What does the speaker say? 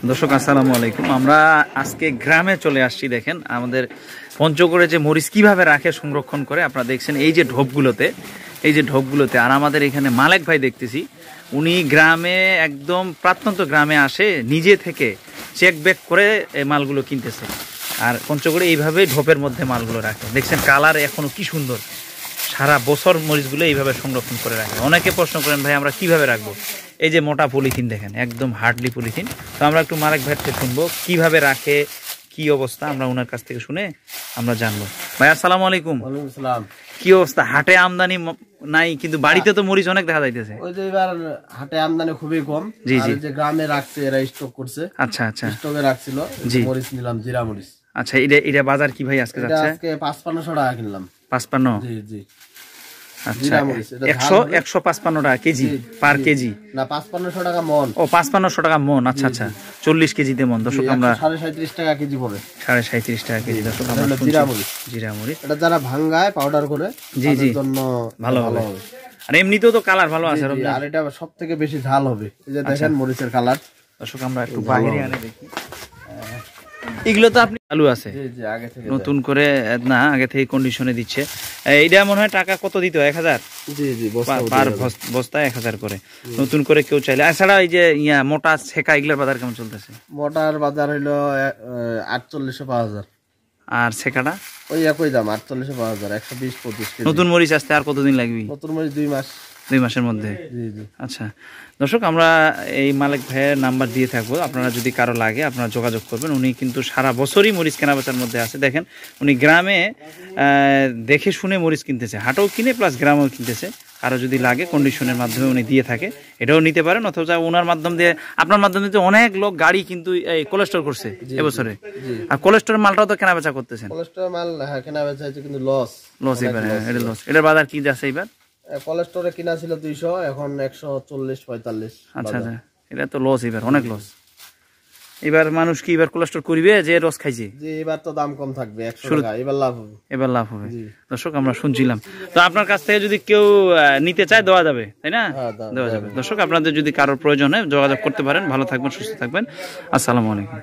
দর্শক আসসালামু আলাইকুম। আমরা আজকে গ্রামে চলে আসছি। দেখেন আমাদের পঞ্চগড়ে যে মরিচ কিভাবে রাখে, সংরক্ষণ করে। আপনারা দেখছেন এই যে ঢোপগুলোতে, আর আমাদের এখানে মালেক ভাই দেখতেছি, উনি গ্রামে একদম প্রত্যন্ত গ্রামে আসে, নিজে থেকে চেক ব্যাক করে এই মালগুলো কিনতেছে। আর পঞ্চগড়ে এইভাবে ঢোপের মধ্যে মালগুলো রাখে। দেখছেন কালার এখনো কি সুন্দর। সারা বছর মরিচগুলো এইভাবে সংরক্ষণ করে রাখে। অনেকে প্রশ্ন করেন ভাই আমরা কিভাবে রাখবো। এই যে মোটা পলিথিন দেখেন, একদম হার্ডলি পলিথিন। তো আমরা একটু মালেক ভাইয়ের থেকে শুনবো কিভাবে রাখে, কি অবস্থা, আমরা ওনার কাছ থেকে শুনে আমরা জানবো। ভাই আসসালামু আলাইকুম। ওয়ালাইকুম আসসালাম। কি অবস্থা? হাটে আমদানি নাই, কিন্তু বাড়িতে তো মরিচ অনেক দেখা যাইতেছে। ওই যে এবার হাটে আমদানি খুবই কম। জি জি। যে গ্রামে রাখছে, এরা স্টক করছে। আচ্ছা আচ্ছা, স্টকে রাখছিল। মরিচ নিলাম, জিরা মরিচ। আচ্ছা, এটা বাজার কি ভাই আজকে যাচ্ছে? আজকে 5500 টাকা কিনলাম। 55? জি জি। আচ্ছা, 155 টাকা কেজি পার কেজি না, 5500 টাকা মন। ও 5500 টাকা মন। আচ্ছা আচ্ছা, 40 কেজিতে মন। দর্শক আমরা 37.5 টাকা কেজি পড়ে। 37.5 টাকা কেজি। দর্শক আমরা জিরা মরিচ এটা যারা ভাঙ্গায় পাউডার করে, জি জি, জন্য ভালো হবে। আর এমনিতেও তো কালার ভালো আছে। আর এটা সবথেকে বেশি ঝাল হবে। এই যে দেখেন মরিচের কালার। দর্শক আমরা একটু বাইরে আনে দেখি। এগুলো তো আপনি আলু আছে নতুন করে না, আগে থেকে কন্ডিশনে দিচ্ছে। এইটা মনে হয় টাকা কত দিত? 1000? জি জি, পার বস্তা 1000 করে। নতুন করে কেউ চাইলে। এছাড়া এই যে মোটা ছেকা এগুলোর বাজার কেমন চলতেছে? মোটার বাজার হইলো 4800-5000। আর ছেকাটা ওই একই দাম, 4800-5000, 120-25 কেজি। নতুন মরিচ আসতে আর কতদিন লাগবে? নতুন মরিচ 2 মাস। 2 মাসের মধ্যে? জি জি। আচ্ছা দর্শক, আমরা এই মালিক ভাইয়ের নাম্বার দিয়ে থাকবো, আপনারা যদি কারো লাগে আপনারা যোগাযোগ করবেন। উনি কিন্তু সারা বছরই মরিচ কেনাবেচার মধ্যে আছে। দেখেন উনি গ্রামে দেখে শুনে মরিচ কিনতেছে, হাটেও কিনে প্লাস গ্রামেও কিনতেছে। আরও যদি লাগে কন্ডিশনের মাধ্যমে উনি দিয়ে থাকে, এটাও নিতে পারেন। অথবা ওনার মাধ্যম দিয়ে, আপনার মাধ্যমে দিয়ে অনেক লোক গাড়ি কিন্তু এই কোলেস্টোর করছে এবছরে। আর কোলেস্টোর মালটাও তো কেনাবেচা করতেছেন। কোলেস্টোর মাল কেনাবেচা হচ্ছে, কিন্তু লস এবার। এটা লস। এটার বাজার কি যাচ্ছে এবার? কোলেস্টোরে কিনা ছিল 200, এখন 140-45। আচ্ছা আচ্ছা, এটা তো লস এবার, অনেক লস। এবার মানুষ কি এবার কোলেস্টোর করিবে যে রস খাইছে? জি, এবার তো দাম কম থাকবে, 100 টাকা। এবার লাভ হবে। দর্শক আমরা শুনছিলাম। তো আপনার কাছ থেকে যদি কেউ নিতে চায় দেওয়া যাবে, তাই না? দেওয়া যাবে। দর্শক আপনাদের যদি কারোর প্রয়োজন হয় যোগাযোগ করতে পারেন। ভালো থাকবেন, সুস্থ থাকবেন। আসসালামু আলাইকুম।